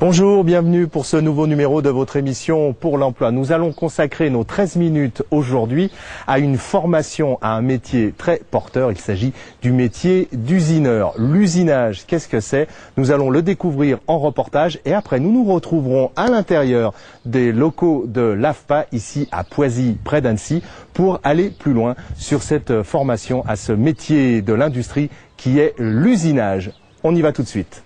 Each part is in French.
Bonjour, bienvenue pour ce nouveau numéro de votre émission Pour l'emploi. Nous allons consacrer nos 13 minutes aujourd'hui à une formation, à un métier très porteur. Il s'agit du métier d'usineur. L'usinage, qu'est-ce que c'est? Nous allons le découvrir en reportage et après nous nous retrouverons à l'intérieur des locaux de l'AFPA, ici à Poisy, près d'Annecy, pour aller plus loin sur cette formation à ce métier de l'industrie qui est l'usinage. On y va tout de suite.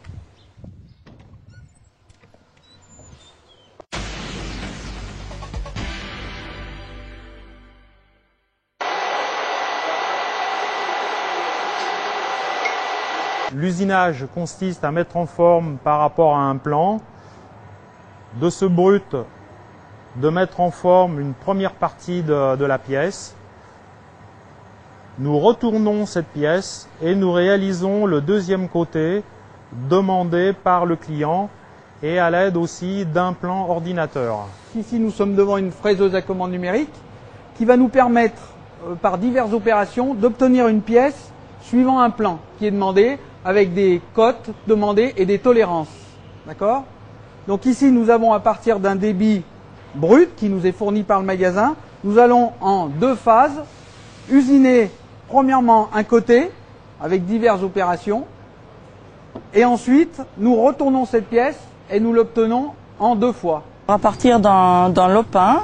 L'usinage consiste à mettre en forme par rapport à un plan, de ce brut, de mettre en forme une première partie de la pièce. Nous retournons cette pièce et nous réalisons le deuxième côté demandé par le client et à l'aide aussi d'un plan ordinateur. Ici, nous sommes devant une fraiseuse à commande numérique qui va nous permettre, par diverses opérations, d'obtenir une pièce suivant un plan qui est demandé, avec des cotes demandées et des tolérances. D'accord? Donc ici, nous avons à partir d'un débit brut qui nous est fourni par le magasin, nous allons en deux phases usiner premièrement un côté avec diverses opérations et ensuite nous retournons cette pièce et nous l'obtenons en deux fois. À partir d'un lopin,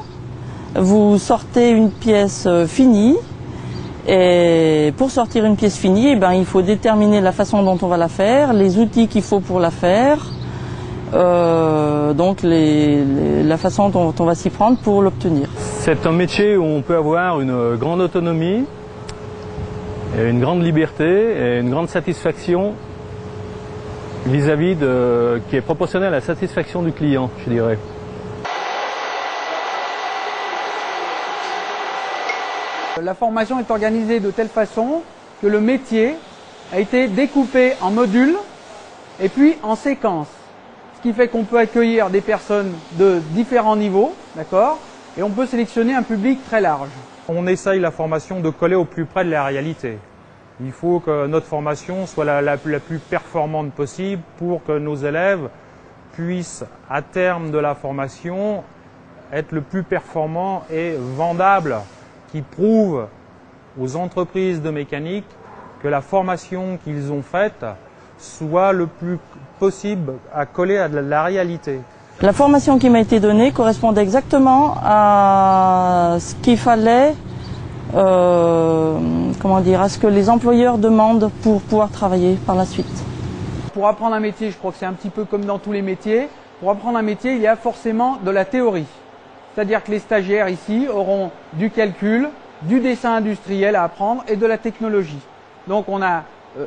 vous sortez une pièce finie. Et pour sortir une pièce finie, il faut déterminer la façon dont on va la faire, les outils qu'il faut pour la faire, donc la façon dont on va s'y prendre pour l'obtenir. C'est un métier où on peut avoir une grande autonomie, et une grande liberté et une grande satisfaction vis-à-vis qui est proportionnelle à la satisfaction du client, je dirais. La formation est organisée de telle façon que le métier a été découpé en modules et puis en séquences. Ce qui fait qu'on peut accueillir des personnes de différents niveaux, d'accord, et on peut sélectionner un public très large. On essaye la formation de coller au plus près de la réalité. Il faut que notre formation soit la plus performante possible pour que nos élèves puissent, à terme de la formation, être le plus performants et vendables, qui prouve aux entreprises de mécanique que la formation qu'ils ont faite soit le plus possible à coller à la réalité. La formation qui m'a été donnée correspondait exactement à ce qu'il fallait, à ce que les employeurs demandent pour pouvoir travailler par la suite. Pour apprendre un métier, je crois que c'est un petit peu comme dans tous les métiers. Pour apprendre un métier, il y a forcément de la théorie. C'est-à-dire que les stagiaires ici auront du calcul, du dessin industriel à apprendre et de la technologie. Donc on a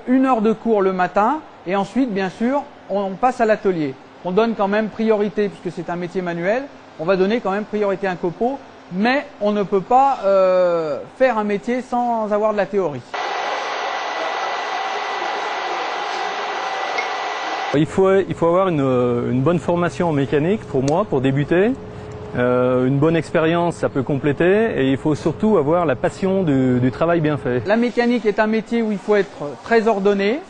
une heure de cours le matin et ensuite, bien sûr, on passe à l'atelier. On donne quand même priorité, puisque c'est un métier manuel, on va donner quand même priorité à un copeau, mais on ne peut pas faire un métier sans avoir de la théorie. Il faut avoir une bonne formation en mécanique pour moi, pour débuter. Une bonne expérience, ça peut compléter, et il faut surtout avoir la passion du travail bien fait. La mécanique est un métier où il faut être très ordonné,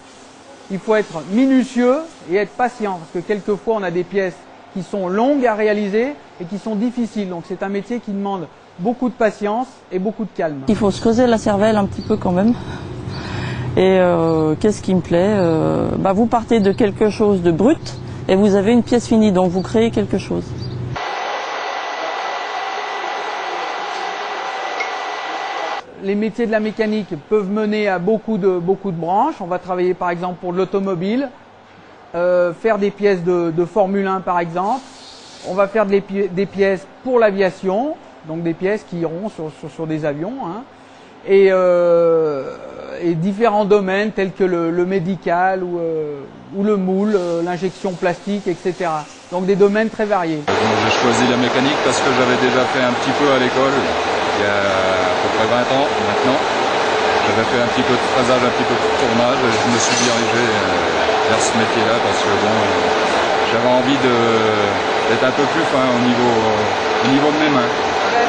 il faut être minutieux et être patient, parce que quelquefois on a des pièces qui sont longues à réaliser et qui sont difficiles. Donc c'est un métier qui demande beaucoup de patience et beaucoup de calme. Il faut se creuser la cervelle un petit peu quand même. Et qu'est-ce qui me plaît? Vous partez de quelque chose de brut et vous avez une pièce finie, donc vous créez quelque chose. Les métiers de la mécanique peuvent mener à beaucoup de branches. On va travailler par exemple pour l'automobile, faire des pièces de Formule 1 par exemple. On va faire des pièces pour l'aviation, donc des pièces qui iront sur des avions. Hein. Et différents domaines tels que le médical ou le moule, l'injection plastique, etc. Donc des domaines très variés. J'ai choisi la mécanique parce que j'avais déjà fait un petit peu à l'école. Il y a à peu près 20 ans maintenant. J'avais fait un petit peu de fraisage, un petit peu de tournage et je me suis dirigé vers ce métier-là parce que bon, j'avais envie d'être un peu plus fin au niveau de mes mains.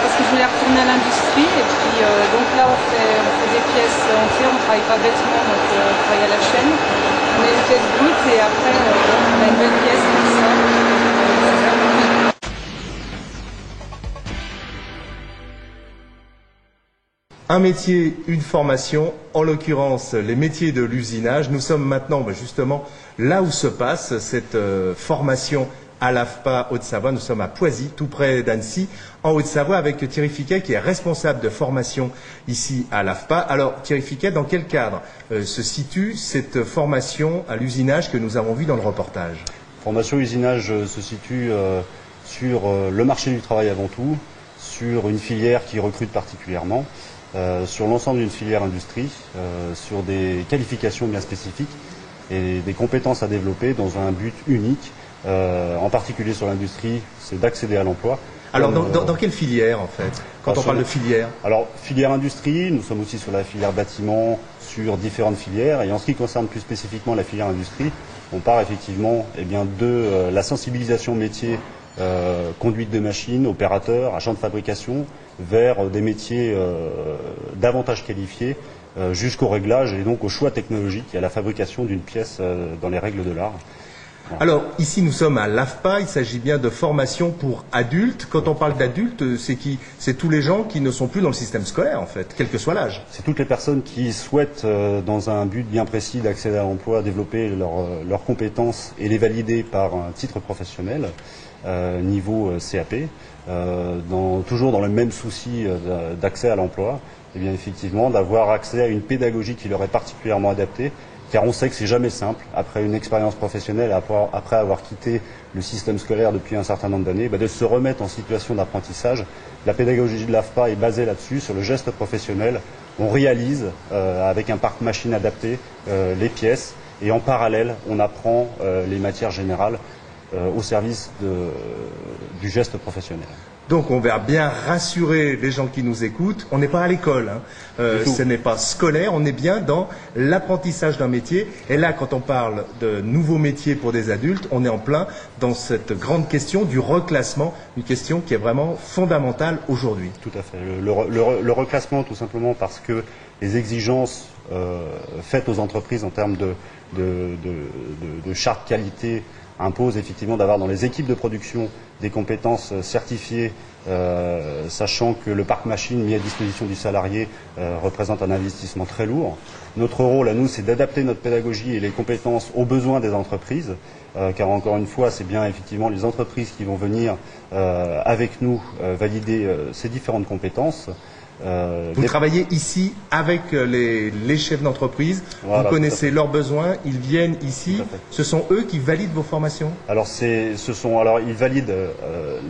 Parce que je voulais retourner à l'industrie et puis donc là on fait des pièces entières, on ne travaille pas bêtement, donc on travaille à la chaîne. On met une pièce brute et après on a une belle pièce comme ça. Un métier, une formation, en l'occurrence les métiers de l'usinage. Nous sommes maintenant justement là où se passe cette formation à l'AFPA Haute-Savoie. Nous sommes à Poisy, tout près d'Annecy, en Haute-Savoie, avec Thierry Fiquet qui est responsable de formation ici à l'AFPA. Alors Thierry Fiquet, dans quel cadre se situe cette formation à l'usinage que nous avons vue dans le reportage? Formation usinage se situe sur le marché du travail avant tout, sur une filière qui recrute particulièrement, sur l'ensemble d'une filière industrie, sur des qualifications bien spécifiques et des compétences à développer dans un but unique, en particulier sur l'industrie, c'est d'accéder à l'emploi. Alors dans quelle filière en fait, quand on parle de filière? Alors filière industrie, nous sommes aussi sur la filière bâtiment, sur différentes filières, et en ce qui concerne plus spécifiquement la filière industrie, on part effectivement de la sensibilisation métier, conduite de machines, opérateur, agent de fabrication, vers des métiers davantage qualifiés, jusqu'au réglage et donc au choix technologique et à la fabrication d'une pièce dans les règles de l'art. Voilà. Alors ici nous sommes à l'AFPA, il s'agit bien de formation pour adultes. Quand on parle d'adultes, c'est qui? C'est tous les gens qui ne sont plus dans le système scolaire en fait, quel que soit l'âge. C'est toutes les personnes qui souhaitent, dans un but bien précis d'accéder à l'emploi, développer leurs compétences et les valider par un titre professionnel. Niveau CAP, toujours dans le même souci d'accès à l'emploi, et bien effectivement d'avoir accès à une pédagogie qui leur est particulièrement adaptée, car on sait que c'est jamais simple, après une expérience professionnelle, après avoir quitté le système scolaire depuis un certain nombre d'années, de se remettre en situation d'apprentissage. La pédagogie de l'AFPA est basée là-dessus, sur le geste professionnel. On réalise, avec un parc machine adapté, les pièces, et en parallèle, on apprend les matières générales au service du geste professionnel. Donc on va bien rassurer les gens qui nous écoutent, on n'est pas à l'école, ce n'est pas scolaire, on est bien dans l'apprentissage d'un métier. Et là, quand on parle de nouveaux métiers pour des adultes, on est en plein dans cette grande question du reclassement, une question qui est vraiment fondamentale aujourd'hui. Tout à fait. Le reclassement, tout simplement parce que les exigences faites aux entreprises en termes de charte qualité impose effectivement d'avoir dans les équipes de production des compétences certifiées, sachant que le parc machine mis à disposition du salarié représente un investissement très lourd. Notre rôle à nous, c'est d'adapter notre pédagogie et les compétences aux besoins des entreprises, car encore une fois, c'est bien effectivement les entreprises qui vont venir avec nous valider ces différentes compétences. Vous travaillez ici avec les chefs d'entreprise, voilà, vous connaissez leurs besoins, ils viennent ici, ce sont eux qui valident vos formations? Alors ils valident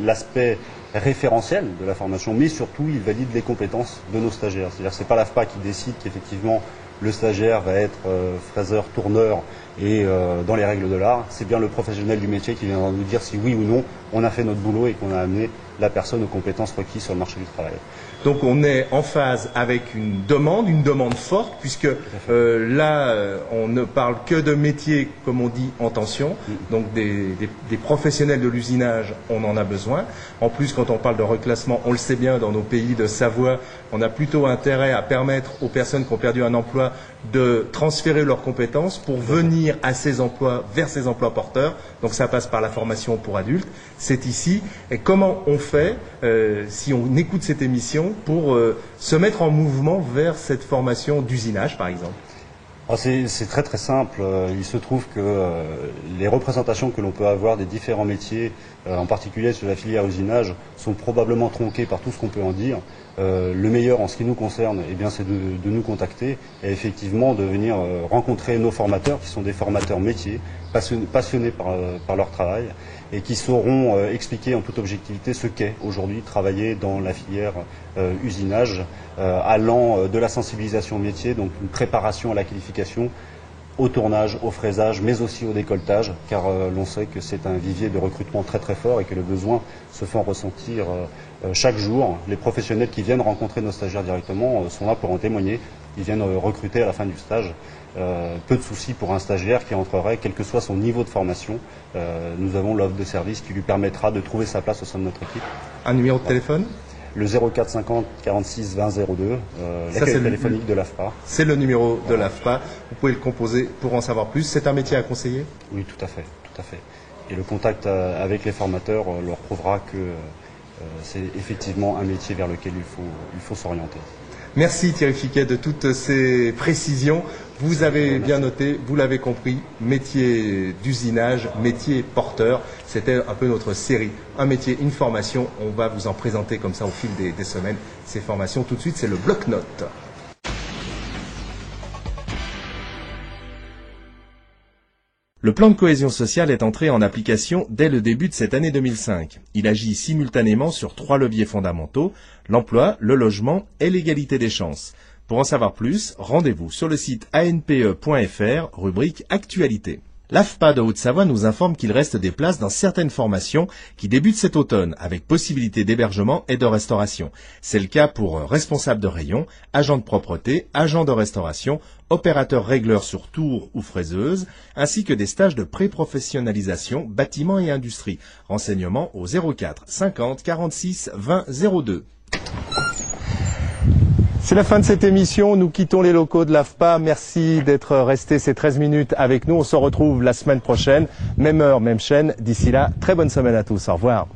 l'aspect référentiel de la formation, mais surtout ils valident les compétences de nos stagiaires. C'est-à-dire que ce n'est pas l'AFPA qui décide qu'effectivement le stagiaire va être fraiseur, tourneur et dans les règles de l'art, c'est bien le professionnel du métier qui viendra nous dire si oui ou non on a fait notre boulot et qu'on a amené la personne aux compétences requises sur le marché du travail. Donc on est en phase avec une demande forte, puisque là on ne parle que de métiers, comme on dit, en tension. Donc des professionnels de l'usinage, on en a besoin. En plus, quand on parle de reclassement, on le sait bien, dans nos pays de Savoie, on a plutôt intérêt à permettre aux personnes qui ont perdu un emploi de transférer leurs compétences pour venir à ces emplois, vers ces emplois porteurs. Donc ça passe par la formation pour adultes. C'est ici. Et comment on fait, si on écoute cette émission, pour se mettre en mouvement vers cette formation d'usinage, par exemple? C'est très très simple. Il se trouve que les représentations que l'on peut avoir des différents métiers, en particulier sur la filière usinage, sont probablement tronquées par tout ce qu'on peut en dire. Le meilleur en ce qui nous concerne, c'est de nous contacter et effectivement de venir rencontrer nos formateurs, qui sont des formateurs métiers, passionnés par leur travail et qui sauront expliquer en toute objectivité ce qu'est aujourd'hui travailler dans la filière usinage, allant de la sensibilisation au métier, donc une préparation à la qualification, au tournage, au fraisage, mais aussi au décolletage, car l'on sait que c'est un vivier de recrutement très très fort et que les besoins se font ressentir chaque jour. Les professionnels qui viennent rencontrer nos stagiaires directement sont là pour en témoigner. Ils viennent recruter à la fin du stage. Peu de soucis pour un stagiaire qui entrerait, quel que soit son niveau de formation. Nous avons l'offre de service qui lui permettra de trouver sa place au sein de notre équipe. Un numéro de téléphone? Le 04 50 46 20 02, l'accueil téléphonique de l'AFPA. C'est le numéro de l'AFPA. Vous pouvez le composer pour en savoir plus. C'est un métier à conseiller? Oui, tout à fait, tout à fait. Et le contact avec les formateurs leur prouvera que c'est effectivement un métier vers lequel il faut s'orienter. Merci Thierry Fiquet de toutes ces précisions. Vous avez bien noté, vous l'avez compris, métier d'usinage, métier porteur. C'était un peu notre série. Un métier, une formation. On va vous en présenter comme ça au fil des semaines ces formations. Tout de suite, c'est le bloc-notes. Le plan de cohésion sociale est entré en application dès le début de cette année 2005. Il agit simultanément sur 3 leviers fondamentaux, l'emploi, le logement et l'égalité des chances. Pour en savoir plus, rendez-vous sur le site anpe.fr, rubrique Actualité. L'AFPA de Haute-Savoie nous informe qu'il reste des places dans certaines formations qui débutent cet automne, avec possibilité d'hébergement et de restauration. C'est le cas pour responsable de rayon, agent de propreté, agent de restauration, opérateur régleur sur tour ou fraiseuse, ainsi que des stages de pré-professionnalisation, bâtiment et industrie. Renseignements au 04 50 46 20 02. C'est la fin de cette émission. Nous quittons les locaux de l'AFPA. Merci d'être resté ces 13 minutes avec nous. On se retrouve la semaine prochaine. Même heure, même chaîne. D'ici là, très bonne semaine à tous. Au revoir.